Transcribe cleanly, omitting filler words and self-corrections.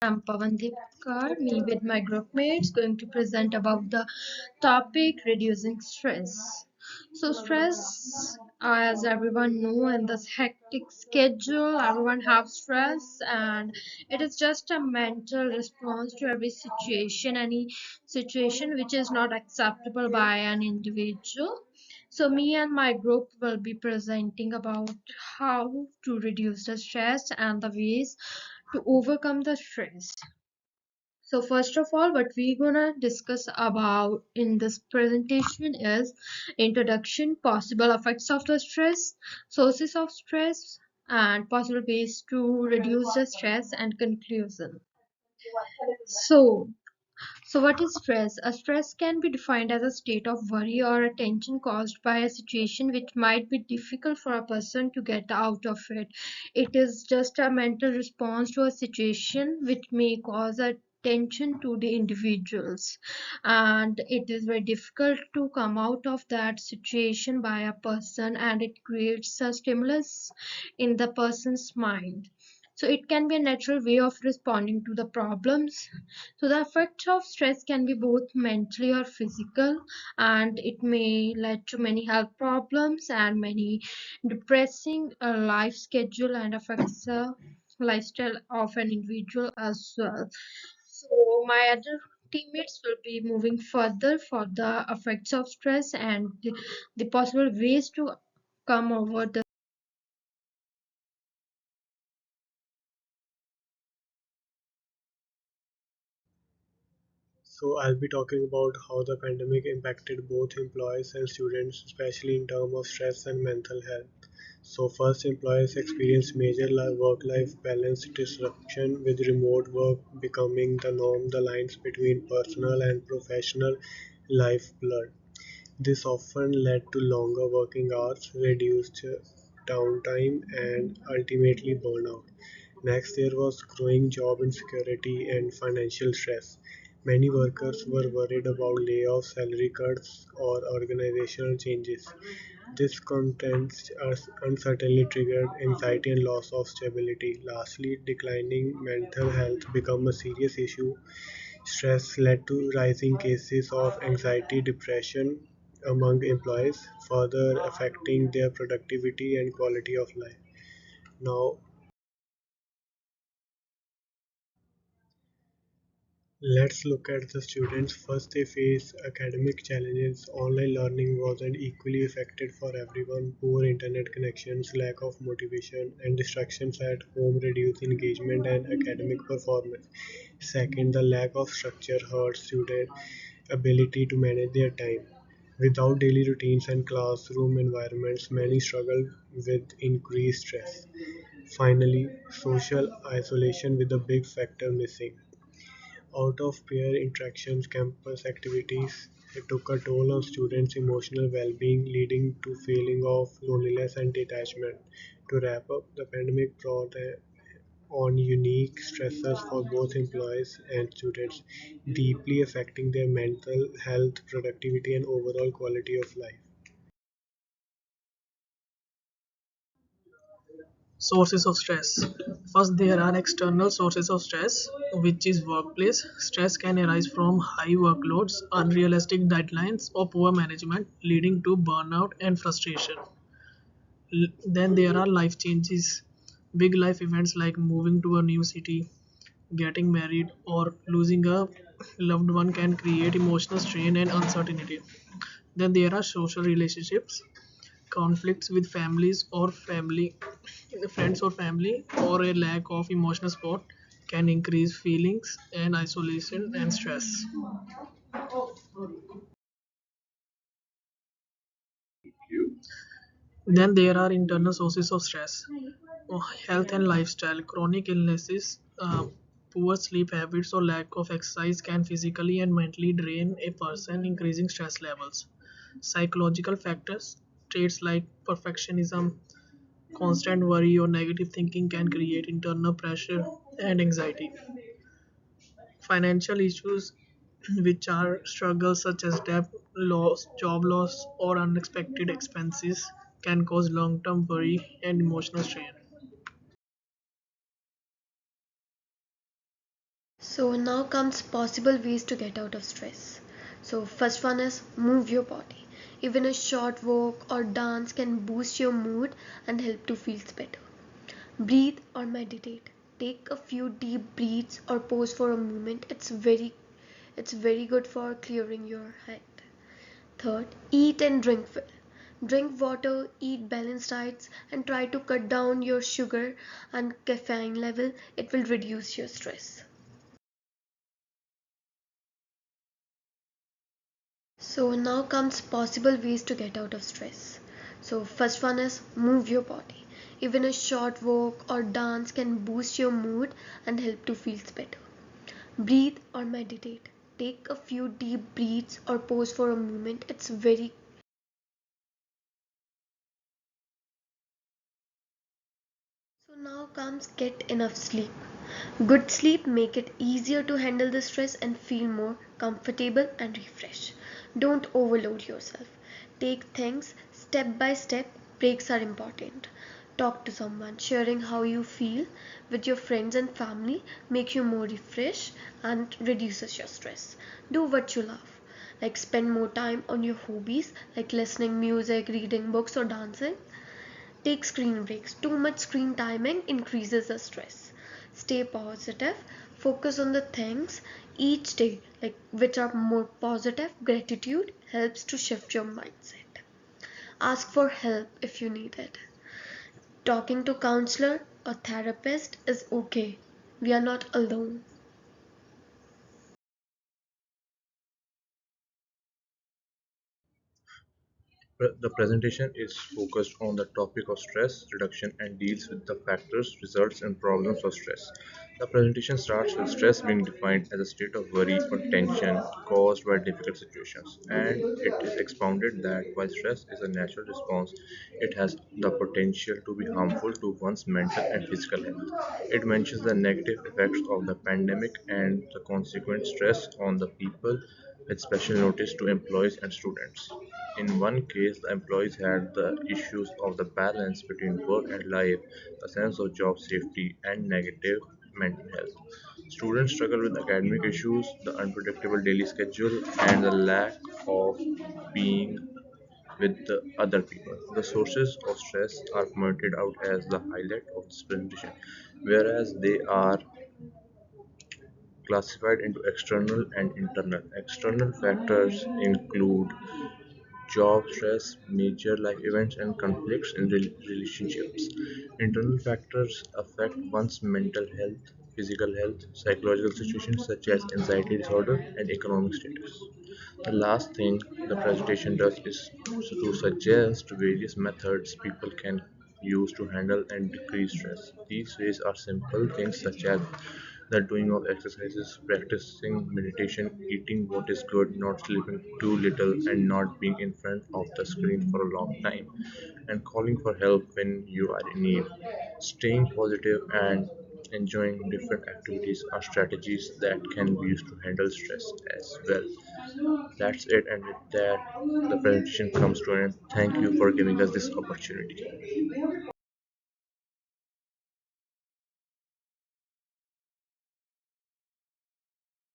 I'm Pavandeep Kaur, me with my group mates, going to present about the topic reducing stress. So, stress, as everyone know, in this hectic schedule, everyone have stress, and it is just a mental response to every situation, any situation which is not acceptable by an individual. So, me and my group will be presenting about how to reduce the stress and the ways to overcome the stress. So first of all, what we're gonna discuss about in this presentation is introduction, possible effects of the stress, sources of stress, and possible ways to reduce the stress and conclusion. So, so what is stress? A stress can be defined as a state of worry or a tension caused by a situation which might be difficult for a person to get out of it. It is just a mental response to a situation which may cause a tension to the individuals, and it is very difficult to come out of that situation by a person, and it creates a stimulus in the person's mind. So it can be a natural way of responding to the problems. So the effects of stress can be both mentally or physical, and it may lead to many health problems and many depressing life schedule and affects the lifestyle of an individual as well. So my other teammates will be moving further for the effects of stress and the possible ways to come over the. So I'll be talking about how the pandemic impacted both employees and students, especially in terms of stress and mental health. So first, employees experienced major work-life balance disruption with remote work becoming the norm. The lines between personal and professional life blurred. This often led to longer working hours, reduced downtime, and ultimately burnout. Next, there was growing job insecurity and financial stress. Many workers were worried about layoffs, salary cuts, or organizational changes. This constant uncertainty triggered anxiety and loss of stability. Lastly, declining mental health became a serious issue. Stress led to rising cases of anxiety, depression among employees, further affecting their productivity and quality of life. Now, let's look at the students. First, they face academic challenges. Online learning wasn't equally affected for everyone. Poor internet connections, lack of motivation, and distractions at home reduce engagement and academic performance. Second, the lack of structure hurts students' ability to manage their time. Without daily routines and classroom environments, many struggle with increased stress. Finally, social isolation with a big factor missing. Out of peer interactions, campus activities took a toll on students' emotional well being, leading to feeling of loneliness and detachment. To wrap up, the pandemic brought on unique stressors for both employees and students, deeply affecting their mental health, productivity, and overall quality of life. Sources of stress. First, there are external sources of stress, which is workplace. Stress can arise from high workloads, unrealistic deadlines, or poor management, leading to burnout and frustration. Then there are life changes. Big life events like moving to a new city, getting married, or losing a loved one can create emotional strain and uncertainty. Then there are social relationships. Conflicts with families or family friends or family, or a lack of emotional support can increase feelings and isolation and stress. Then there are internal sources of stress. Health and lifestyle. Chronic illnesses, poor sleep habits, or lack of exercise can physically and mentally drain a person, increasing stress levels. Psychological factors. Traits like perfectionism, constant worry, or negative thinking can create internal pressure and anxiety. Financial issues, which are struggles such as debt, loss, job loss, or unexpected expenses, can cause long term worry and emotional strain. So now comes possible ways to get out of stress. So first one is move your body. Even a short walk or dance can boost your mood and help to feel better. Breathe or meditate. Take a few deep breaths or pause for a moment. It's very good for clearing your head. Third, eat and drink well. Drink water, eat balanced diets, and try to cut down your sugar and caffeine level. It will reduce your stress. So now comes possible ways to get out of stress. So first one is move your body. Even a short walk or dance can boost your mood and help to feel better. Breathe or meditate. Take a few deep breaths or pause for a moment. So now comes get enough sleep. Good sleep make it easier to handle the stress and feel more comfortable and refreshed. Don't overload yourself. Take things step by step. Breaks are important. Talk to someone. Sharing how you feel with your friends and family make you more refreshed and reduces your stress. Do what you love. Like spend more time on your hobbies like listening music, reading books or dancing. Take screen breaks. Too much screen timing increases the stress. Stay positive. Focus on the things each day like which are more positive. Gratitude helps to shift your mindset. Ask for help if you need it. Talking to counselor or therapist is okay. We are not alone. The presentation is focused on the topic of stress reduction and deals with the factors, results, and problems of stress. The presentation starts with stress being defined as a state of worry or tension caused by difficult situations, and it is expounded that while stress is a natural response, it has the potential to be harmful to one's mental and physical health. It mentions the negative effects of the pandemic and the consequent stress on the people, with special notice to employees and students. In one case, the employees had the issues of the balance between work and life, a sense of job safety, and negative mental health. Students struggle with academic issues, the unpredictable daily schedule, and the lack of being with the other people. The sources of stress are pointed out as the highlight of this presentation, whereas they are classified into external and internal. External factors include job stress, major life events, and conflicts in relationships. Internal factors affect one's mental health, physical health, psychological situations such as anxiety disorder, and economic status. The last thing the presentation does is to suggest various methods people can use to handle and decrease stress. These ways are simple things such as the doing of exercises, practicing meditation, eating what is good, not sleeping too little, and not being in front of the screen for a long time, and calling for help when you are in need. Staying positive and enjoying different activities are strategies that can be used to handle stress as well. That's it, and with that, the presentation comes to an end. Thank you for giving us this opportunity.